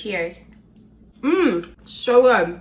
Cheers. So good.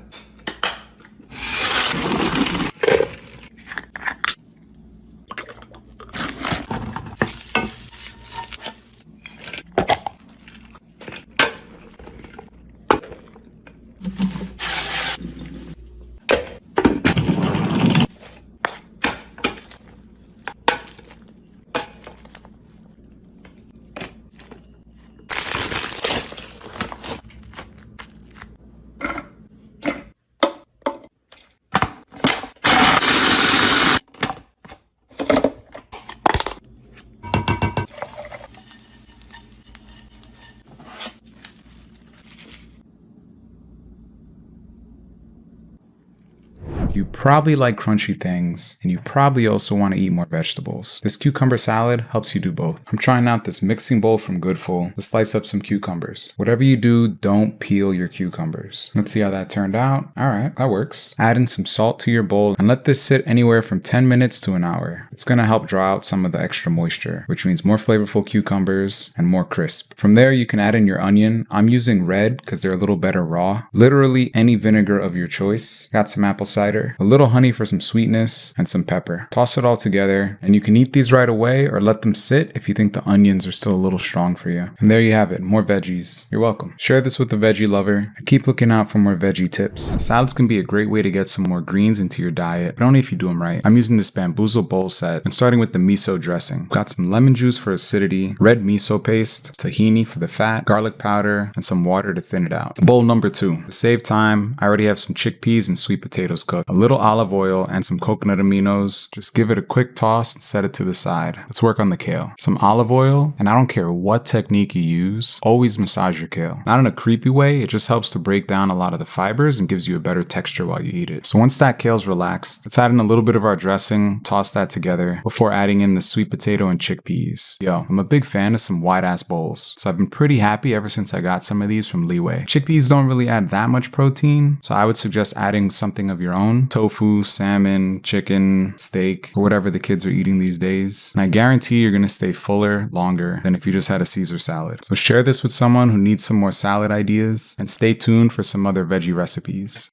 You probably like crunchy things, and you probably also want to eat more vegetables. This cucumber salad helps you do both. I'm trying out this mixing bowl from Goodful to slice up some cucumbers. Whatever you do, don't peel your cucumbers. Let's see how that turned out. Alright, that works. Add in some salt to your bowl and let this sit anywhere from 10 minutes to an hour. It's gonna help draw out some of the extra moisture, which means more flavorful cucumbers and more crisp. From there, you can add in your onion. I'm using red because they're a little better raw. Literally any vinegar of your choice. Got some apple cider, a little honey for some sweetness, and some pepper. Toss it all together, and you can eat these right away or let them sit if you think the onions are still a little strong for you. And there you have it, more veggies. You're welcome. Share this with a veggie lover, and keep looking out for more veggie tips. Salads can be a great way to get some more greens into your diet, but only if you do them right. I'm using this bamboozle bowl set, and starting with the miso dressing. Got some lemon juice for acidity, red miso paste, tahini for the fat, garlic powder, and some water to thin it out. Bowl number 2. To save time, I already have some chickpeas and sweet potatoes cooked. A little olive oil and some coconut aminos. Just give it a quick toss and set it to the side. Let's work on the kale. Some olive oil, and I don't care what technique you use, always massage your kale. Not in a creepy way, it just helps to break down a lot of the fibers and gives you a better texture while you eat it. So once that kale's relaxed, let's add in a little bit of our dressing, toss that together before adding in the sweet potato and chickpeas. Yo, I'm a big fan of some wide ass bowls, so I've been pretty happy ever since I got some of these from Leeway. Chickpeas don't really add that much protein, so I would suggest adding something of your own. Tofu, salmon, chicken, steak, or whatever the kids are eating these days. And I guarantee you're gonna stay fuller longer than if you just had a Caesar salad. So share this with someone who needs some more salad ideas, and stay tuned for some other veggie recipes.